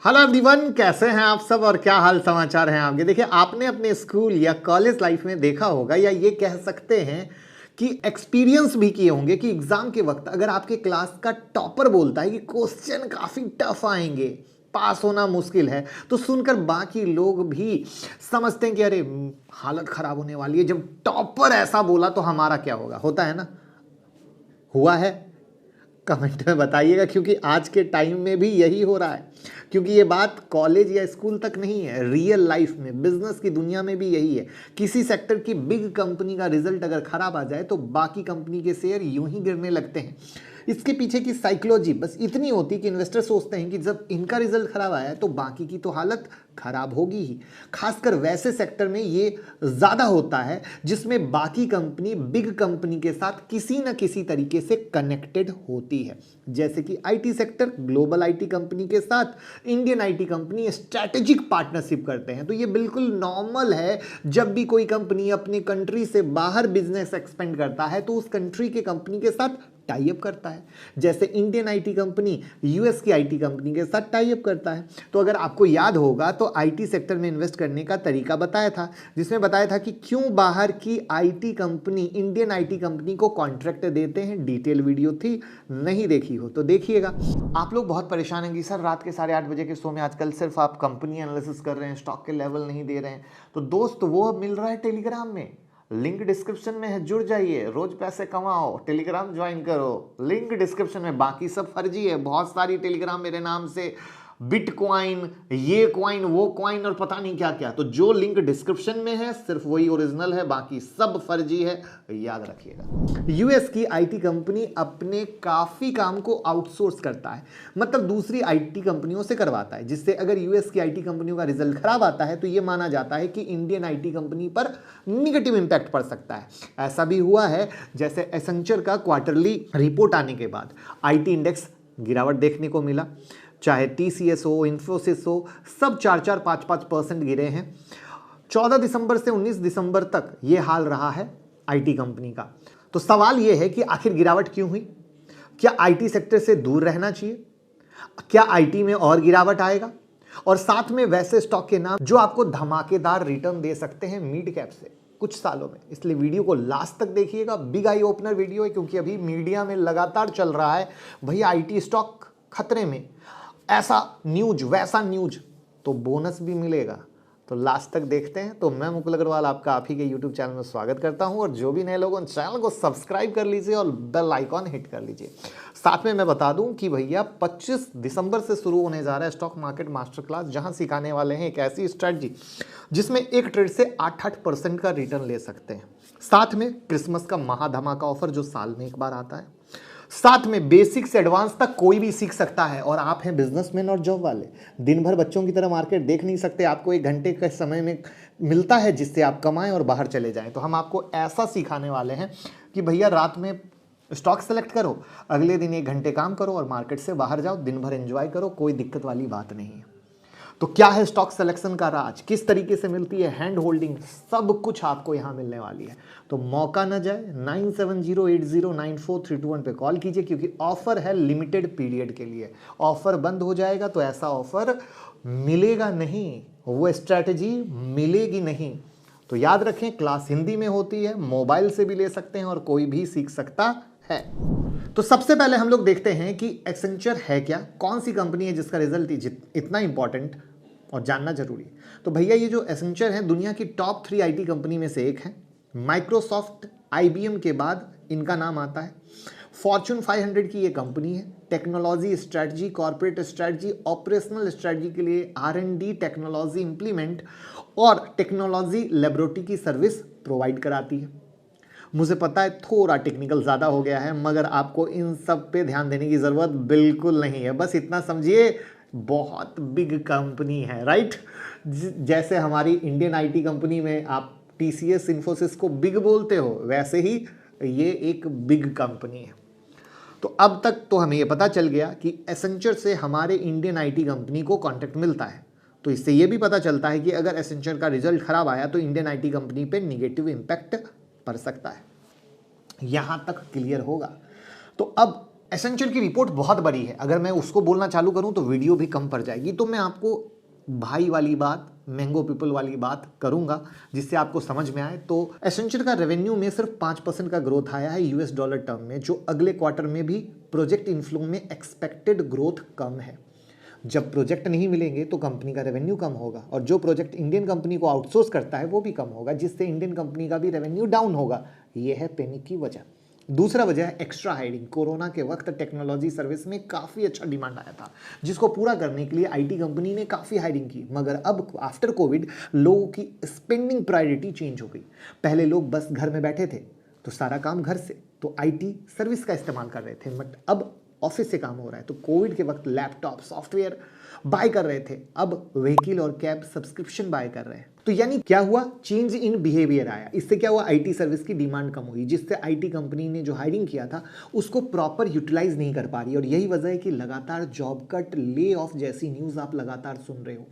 Hello everyone, कैसे हैं आप सब और क्या हाल समाचार हैं आपके। देखिए, आपने अपने स्कूल या कॉलेज लाइफ में देखा होगा या ये कह सकते हैं कि एक्सपीरियंस भी किए होंगे कि एग्जाम के वक्त अगर आपके क्लास का टॉपर बोलता है कि क्वेश्चन काफी टफ आएंगे, पास होना मुश्किल है, तो सुनकर बाकी लोग भी समझते हैं कि अरे हालत खराब होने वाली है। जब टॉपर ऐसा बोला तो हमारा क्या होगा, होता है ना। हुआ है? कमेंट में बताइएगा, क्योंकि आज के टाइम में भी यही हो रहा है। क्योंकि ये बात कॉलेज या स्कूल तक नहीं है, रियल लाइफ में बिजनेस की दुनिया में भी यही है। किसी सेक्टर की बिग कंपनी का रिजल्ट अगर खराब आ जाए तो बाकी कंपनी के शेयर यूं ही गिरने लगते हैं। इसके पीछे की साइकोलॉजी बस इतनी होती है कि इन्वेस्टर सोचते हैं कि जब इनका रिजल्ट खराब आया तो बाकी की तो हालत खराब होगी ही। खासकर वैसे सेक्टर में ये ज्यादा होता है जिसमें बाकी कंपनी बिग कंपनी के साथ किसी न किसी तरीके से कनेक्टेड होती है। जैसे कि IT sector global IT company के साथ Indian IT company strategic partnership करते हैं। तो ये बिल्कुल नॉर्मल है, जब भी कोई कंपनी अपने कंट्री से बाहर बिजनेस एक्सपेंड करता है तो उस कंट्री के कंपनी के साथ टाई अप करता है। जैसे इंडियन आईटी कंपनी यूएस की आईटी कंपनी के साथ टाई अप करता है। तो अगर आपको याद होगा तो आईटी सेक्टर में इन्वेस्ट करने का तरीका बताया था, जिसमें बताया था कि क्यों बाहर की IT company Indian IT company को कॉन्ट्रैक्ट देते हैं। डिटेल वीडियो थी, नहीं देखी हो तो देखिएगा। आप लोग बहुत परेशान हैं कि सर रात के 8:30 बजे के शो में आजकल सिर्फ आप कंपनी एनालिसिस कर रहे हैं, स्टॉक के लेवल नहीं दे रहे हैं। तो दोस्त, वो अब मिल रहा है टेलीग्राम में, लिंक डिस्क्रिप्शन में है, जुड़ जाइए, रोज पैसे कमाओ, टेलीग्राम ज्वाइन करो, लिंक डिस्क्रिप्शन में। बाकी सब फर्जी है, बहुत सारी टेलीग्राम मेरे नाम से, बिटकॉइन, ये कॉइन, वो कॉइन और पता नहीं क्या क्या। तो जो लिंक डिस्क्रिप्शन में है सिर्फ वही ओरिजिनल है, बाकी सब फर्जी है, याद रखिएगा। यूएस की आईटी कंपनी अपने काफी काम को आउटसोर्स करता है, मतलब दूसरी आईटी कंपनियों से करवाता है, जिससे अगर यूएस की आईटी कंपनियों का रिजल्ट खराब आता है तो यह माना जाता है कि इंडियन आईटी कंपनी पर निगेटिव इंपैक्ट पड़ सकता है। ऐसा भी हुआ है, जैसे एसेंचर का क्वार्टरली रिपोर्ट आने के बाद आईटी इंडेक्स गिरावट देखने को मिला। चाहे टीसीएस हो, इन्फोसिस हो, सब 4-4, 5-5% गिरे हैं। 14 दिसंबर से 19 दिसंबर तक ये हाल रहा है आईटी कंपनी का। तो सवाल यह है कि आखिर गिरावट क्यों हुई? क्या आईटी सेक्टर से दूर रहना चाहिए? क्या आईटी में और गिरावट आएगा? और साथ में वैसे स्टॉक के नाम जो आपको धमाकेदार रिटर्न दे सकते हैं मिड कैप से कुछ सालों में। इसलिए वीडियो को लास्ट तक देखिएगा, बिग आई ओपनर वीडियो है, क्योंकि अभी मीडिया में लगातार चल रहा है भैया आईटी स्टॉक खतरे में, ऐसा न्यूज वैसा न्यूज, तो बोनस भी मिलेगा। तो लास्ट तक देखते हैं। तो मैं मुकुल अग्रवाल आपका आप ही के यूट्यूब चैनल में स्वागत करता हूं, और जो भी नए लोग चैनल को सब्सक्राइब कर लीजिए और बेल आइकॉन हिट कर लीजिए। साथ में मैं बता दूं कि भैया 25 दिसंबर से शुरू होने जा रहा है स्टॉक मार्केट मास्टर क्लास, जहां सिखाने वाले हैं एक ऐसी स्ट्रेटजी जिसमें एक ट्रेड से 8-8% का रिटर्न ले सकते हैं। साथ में क्रिसमस का महाधमाका ऑफर जो साल में एक बार आता है। साथ में बेसिक से एडवांस तक कोई भी सीख सकता है। और आप हैं बिजनेसमैन और जॉब वाले, दिन भर बच्चों की तरह मार्केट देख नहीं सकते, आपको 1 घंटे के समय में मिलता है जिससे आप कमाएं और बाहर चले जाएं। तो हम आपको ऐसा सिखाने वाले हैं कि भैया रात में स्टॉक सेलेक्ट करो, अगले दिन 1 घंटे काम करो और मार्केट से बाहर जाओ, दिन भर एंजॉय करो, कोई दिक्कत वाली बात नहीं है। तो क्या है स्टॉक सिलेक्शन का राज, किस तरीके से मिलती है हैंड होल्डिंग, सब कुछ आपको यहां मिलने वाली है। तो मौका न जाए, 9708094321 पे कॉल कीजिए, क्योंकि ऑफर है लिमिटेड पीरियड के लिए। ऑफर बंद हो जाएगा तो ऐसा ऑफर मिलेगा नहीं, वो स्ट्रैटेजी मिलेगी नहीं। तो याद रखें, क्लास हिंदी में होती है, मोबाइल से भी ले सकते हैं और कोई भी सीख सकता है। तो सबसे पहले हम लोग देखते हैं कि एक्सेंचर है क्या, कौन सी कंपनी है जिसका रिजल्ट इतना इंपॉर्टेंट और जानना जरूरी है। तो भैया ये जो एसेंचर है दुनिया की टॉप 3 आईटी कंपनी में से एक है। माइक्रोसॉफ्ट, आईबीएम के बाद इनका नाम आता है। फॉर्च्यून 500 की ये कंपनी है। Technology strategy, corporate strategy, operational strategy के लिए आर&डी, टेक्नोलॉजी इंप्लीमेंट और टेक्नोलॉजी लेबोरेटरी की सर्विस प्रोवाइड कराती है। मुझे पता है थोड़ा टेक्निकल ज़्यादा हो गया है, मगर आपको इन सब पे ध्यान देने की ज़रूरत बिल्कुल नहीं है। बस इतना समझिए, बहुत बिग कंपनी है, राइट। जैसे हमारी इंडियन आईटी कंपनी में आप टीसीएस, इन्फोसिस को बिग बोलते हो, वैसे ही ये एक बिग कंपनी है। तो अब तक तो हमें ये पता चल गया कि एसेंचर से हमारे इंडियन आईटी कंपनी को कॉन्ट्रैक्ट मिलता है। तो इससे ये भी पता चलता है कि अगर एसेंचर का रिजल्ट खराब आया तो इंडियन आईटी कंपनी पे निगेटिव इंपैक्ट पड़ सकता है। यहां तक क्लियर होगा। तो अब एसेंशियल की रिपोर्ट बहुत बड़ी है, अगर मैं उसको बोलना चालू करूं तो वीडियो भी कम पड़ जाएगी, तो मैं आपको भाई वाली बात, मैंगो पीपल वाली बात करूंगा जिससे आपको समझ में आए। तो एसेंशियल का रेवेन्यू में सिर्फ 5% का ग्रोथ आया है यूएस डॉलर टर्म में, जो अगले क्वार्टर में भी प्रोजेक्ट इनफ्लो में एक्सपेक्टेड ग्रोथ कम है। जब प्रोजेक्ट नहीं मिलेंगे तो कंपनी का रेवेन्यू कम होगा, और जो प्रोजेक्ट इंडियन कंपनी को आउटसोर्स करता है वो भी कम होगा, जिससे इंडियन कंपनी का भी रेवेन्यू डाउन होगा। यह है पैनिक की वजह। दूसरा वजह है एक्स्ट्रा हायरिंग। कोरोना के वक्त टेक्नोलॉजी सर्विस में काफ़ी अच्छा डिमांड आया था, जिसको पूरा करने के लिए आईटी कंपनी ने काफ़ी हायरिंग की। मगर अब आफ्टर कोविड लोगों की स्पेंडिंग प्रायोरिटी चेंज हो गई। पहले लोग बस घर में बैठे थे तो सारा काम घर से, तो आईटी सर्विस का इस्तेमाल कर रहे थे, बट अब ऑफिस से काम हो रहा है। तो कोविड के वक्त लैपटॉप सॉफ्टवेयर बाय कर रहे थे, अब व्हीकल और कैब सब्सक्रिप्शन बाय कर रहे हैं। तो यानी क्या हुआ, चेंज इन बिहेवियर आया। इससे क्या हुआ, आईटी सर्विस की डिमांड कम हुई, जिससे आईटी कंपनी ने जो हायरिंग किया था उसको प्रॉपर यूटिलाइज नहीं कर पा रही। और यही वजह है कि लगातार जॉब कट, ले ऑफ जैसी न्यूज आप लगातार सुन रहे हो।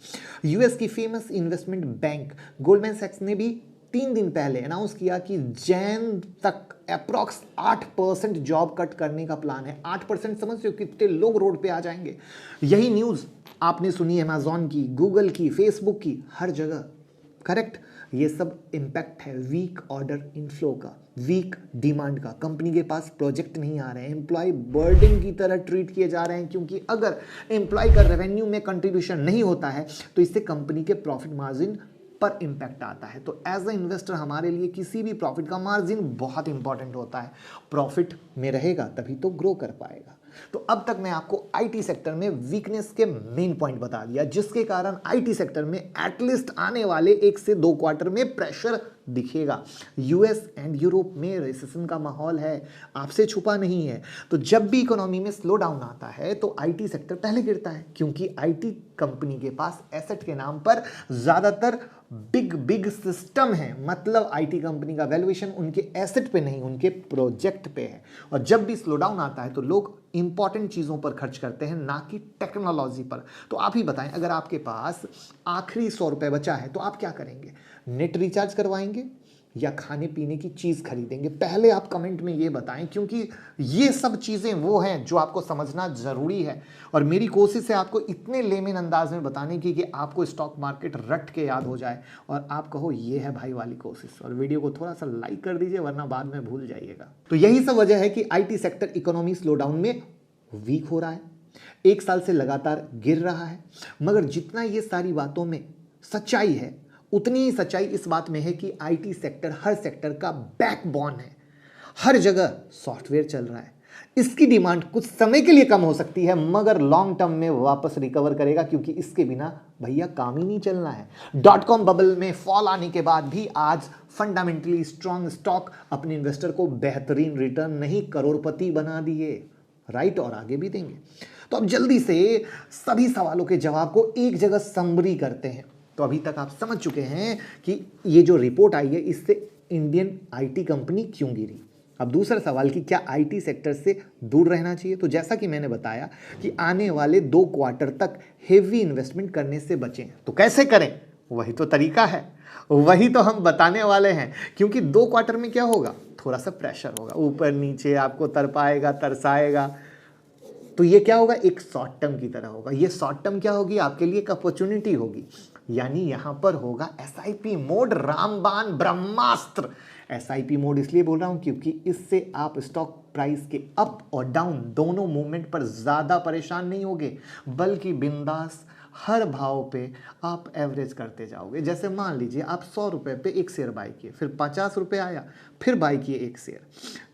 यूएस की फेमस इन्वेस्टमेंट बैंक गोल्डमैन सैक्स ने भी 3 दिन पहले अनाउंस किया कि जैन तक अप्रॉक्स 8% जॉब कट करने का प्लान है। 8% समझ रहे हो कितने लोग रोड पे आ जाएंगे। यही न्यूज़ आपने सुनी अमेजॉन की, गूगल की, फेसबुक की, हर जगह। करेक्ट। ये सब इम्पैक्ट है वीक ऑर्डर इनफ्लो का, वीक डिमांड का। कंपनी के पास प्रोजेक्ट नहीं आ रहे हैं, एम्प्लॉय बर्डन की तरह ट्रीट किए जा रहे हैं, क्योंकि अगर एम्प्लॉय का रेवेन्यू में कंट्रीब्यूशन नहीं होता है तो इससे कंपनी के प्रॉफिट मार्जिन पर इंपैक्ट आता है। तो एज अ इन्वेस्टर हमारे लिए किसी भी प्रॉफिट का मार्जिन बहुत इंपॉर्टेंट होता है। प्रॉफिट में रहेगा तभी तो ग्रो कर पाएगा। तो अब तक मैं आपको आईटी सेक्टर में वीकनेस के मेन पॉइंट बता दिया, जिसके कारण आईटी सेक्टर में एटलीस्ट आने वाले 1 से 2 क्वार्टर में प्रेशर दिखेगा। यूएस एंड यूरोप में रिसेशन का माहौल है, आपसे छुपा नहीं है। तो जब भी इकोनॉमी में स्लो डाउन आता है तो आईटी सेक्टर पहले गिरता है, क्योंकि आईटी कंपनी के पास एसेट के नाम पर ज्यादातर बिग सिस्टम है। मतलब आईटी कंपनी का वैल्यूएशन उनके एसेट पे नहीं, उनके प्रोजेक्ट पे है। और जब भी स्लो डाउन आता है तो लोग इंपॉर्टेंट चीजों पर खर्च करते हैं, ना कि टेक्नोलॉजी पर। तो आप ही बताएं, अगर आपके पास आखिरी 100 रुपए बचा है तो आप क्या करेंगे? नेट रिचार्ज करवाएंगे या खाने पीने की चीज खरीदेंगे? पहले आप कमेंट में ये बताएं, क्योंकि ये सब चीजें वो हैं जो आपको समझना जरूरी है। और मेरी कोशिश है आपको इतने लेमेन अंदाज में बताने की कि आपको स्टॉक मार्केट रट के याद हो जाए और आप कहो ये है भाई वाली कोशिश। और वीडियो को थोड़ा सा लाइक कर दीजिए, वरना बाद में भूल जाइएगा। तो यही सब वजह है कि आईटी सेक्टर इकोनॉमी स्लोडाउन में वीक हो रहा है, 1 साल से लगातार गिर रहा है। मगर जितना ये सारी बातों में सच्चाई है, उतनी ही सच्चाई इस बात में है कि आईटी सेक्टर हर सेक्टर का बैकबोन है। हर जगह सॉफ्टवेयर चल रहा है। इसकी डिमांड कुछ समय के लिए कम हो सकती है, मगर लॉन्ग टर्म में वापस रिकवर करेगा, क्योंकि इसके बिना भैया काम ही नहीं चलना है। .com बबल में फॉल आने के बाद भी आज फंडामेंटली स्ट्रॉन्ग स्टॉक अपने इन्वेस्टर को बेहतरीन रिटर्न नहीं करोड़पति बना दिए, राइट, और आगे भी देंगे। तो अब जल्दी से सभी सवालों के जवाब को एक जगह समरी करते हैं। तो अभी तक आप समझ चुके हैं कि ये जो रिपोर्ट आई है इससे इंडियन आईटी कंपनी क्यों गिरी। अब दूसरा सवाल कि क्या आईटी सेक्टर से दूर रहना चाहिए? तो जैसा कि मैंने बताया कि आने वाले 2 क्वार्टर तक हेवी इन्वेस्टमेंट करने से बचें। तो कैसे करें? वही तो तरीका है, वही तो हम बताने वाले हैं। क्योंकि 2 क्वार्टर में क्या होगा, थोड़ा सा प्रेशर होगा, ऊपर नीचे आपको तरपाएगा, तरसाएगा। तो ये क्या होगा, एक शॉर्ट टर्म की तरह होगा। ये शॉर्ट टर्म क्या होगी, आपके लिए एक अपॉर्चुनिटी होगी। यानी यहां पर होगा एसआईपी मोड, रामबाण ब्रह्मास्त्र। एसआईपी मोड इसलिए बोल रहा हूं क्योंकि इससे आप स्टॉक प्राइस के अप और डाउन दोनों मूवमेंट पर ज्यादा परेशान नहीं होगे, बल्कि बिंदास हर भाव पे आप एवरेज करते जाओगे। जैसे मान लीजिए आप 100 रुपए पे एक शेयर बाय किए, फिर 50 रुपए आया, फिर बाय किए एक शेयर,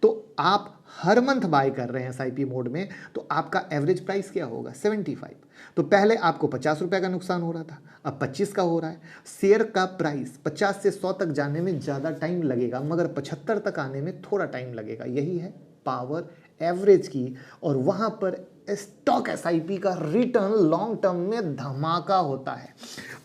तो आप हर मंथ बाय कर रहे हैं एसआईपी मोड में, तो आपका एवरेज प्राइस क्या होगा, 75। तो पहले आपको 50 रुपए का नुकसान हो रहा था, अब 25 का हो रहा है। शेयर का प्राइस 50 से 100 तक जाने में ज़्यादा टाइम लगेगा, मगर 75 तक आने में थोड़ा टाइम लगेगा। यही है पावर एवरेज की। और वहां पर स्टॉक एसआईपी का रिटर्न लॉन्ग टर्म में धमाका होता है।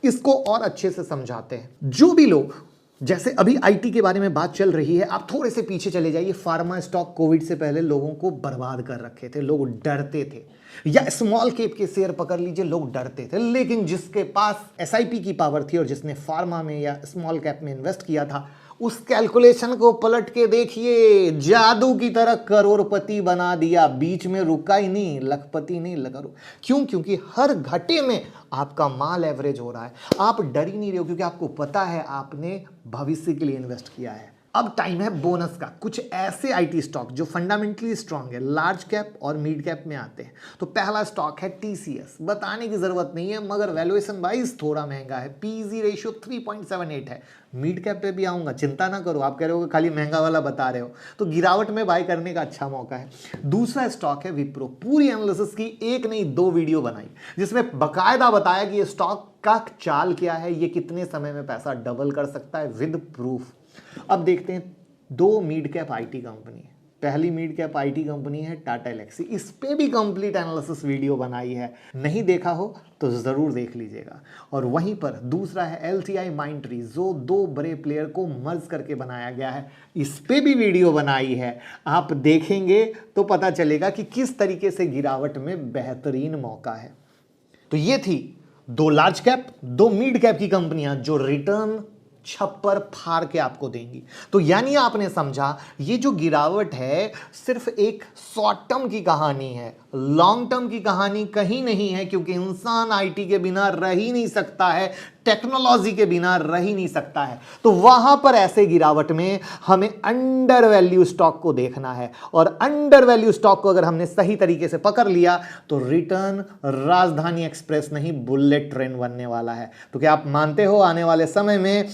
इसको और अच्छे से समझाते हैं। जो भी लोग, जैसे अभी आईटी के बारे में बात चल रही है, आप थोड़े से पीछे चले जाइए। फार्मा स्टॉक कोविड से पहले लोगों को बर्बाद कर रखे थे, लोग डरते थे। या स्मॉल कैप के शेयर पकड़ लीजिए, लोग डरते थे। लेकिन जिसके पास एसआईपी की पावर थी और जिसने फार्मा में या स्मॉल कैप में इन्वेस्ट किया था, उस कैलकुलेशन को पलट के देखिए, जादू की तरह करोड़पति बना दिया, बीच में रुका ही नहीं, लखपति नहीं लगा। क्यों? क्योंकि हर घटे में आपका माल एवरेज हो रहा है, आप डर ही नहीं रहे हो, क्योंकि आपको पता है आपने भविष्य के लिए इन्वेस्ट किया है। अब टाइम है बोनस का। कुछ ऐसे आईटी स्टॉक जो फंडामेंटली स्ट्रांग है, लार्ज कैप और मिड कैप में आते हैं। तो पहला स्टॉक है टीसीएस, बताने की जरूरत नहीं है, मगर वैल्यूएशन वाइज थोड़ा महंगा है, पीजी रेशियो 3.78 है। मिड कैप पे भी आऊंगा, चिंता ना करो। आप कह रहे हो कि खाली महंगा वाला बता रहे हो, तो गिरावट में बाय करने का अच्छा मौका है। दूसरा स्टॉक है विप्रो। पूरी एनालिसिस की, एक नहीं 2 वीडियो बनाई, जिसमें बकायदा बताया कि ये स्टॉक का चाल क्या है, ये कितने समय में पैसा डबल कर सकता है, विद प्रूफ। अब देखते हैं 2 मिड कैप आईटी कंपनी। पहली मिड कैप आईटी कंपनी है टाटा एलेक्सी, इस पे भी कंप्लीट एनालिसिस वीडियो बनाई है, नहीं देखा हो तो जरूर देख लीजिएगा। और वहीं पर दूसरा है एलटीआई माइंडट्री, जो 2 बड़े प्लेयर को मर्ज करके बनाया गया है, इस पे भी वीडियो बनाई है। आप देखेंगे तो पता चलेगा कि किस तरीके से गिरावट में बेहतरीन मौका है। तो ये थी 2 लार्ज कैप 2 मिड कैप की कंपनियां जो रिटर्न छप्पर फाड़ के आपको देंगी। तो यानी आपने समझा, ये जो गिरावट है सिर्फ एक शॉर्ट टर्म की कहानी है, लॉन्ग टर्म की कहानी कहीं नहीं है, क्योंकि इंसान आईटी के बिना रह ही नहीं सकता है, टेक्नोलॉजी के बिना रह ही नहीं सकता है। तो वहां पर ऐसे गिरावट में हमें अंडर वैल्यू स्टॉक को देखना है, और अंडर वैल्यू स्टॉक को अगर हमने सही तरीके से पकड़ लिया तो रिटर्न राजधानी एक्सप्रेस नहीं, बुलेट ट्रेन बनने वाला है। तो क्या आप मानते हो आने वाले समय में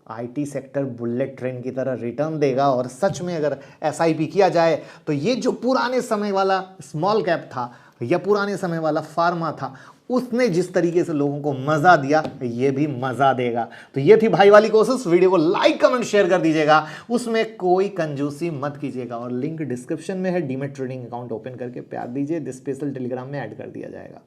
आईटी सेक्टर बुलेट ट्रेन की तरह रिटर्न देगा? और सच में अगर एसआईपी किया जाए तो ये जो पुराने समय वाला स्मॉल कैप था या पुराने समय वाला फार्मा था, उसने जिस तरीके से लोगों को मजा दिया, ये भी मजा देगा। तो ये थी भाई वाली कोशिश। वीडियो को लाइक कमेंट शेयर कर दीजिएगा, उसमें कोई कंजूसी मत कीजिएगा, और लिंक डिस्क्रिप्शन में है। डीमैट ट्रेडिंग अकाउंट ओपन करके प्यार दीजिए, स्पेशल टेलीग्राम में ऐड कर दिया जाएगा।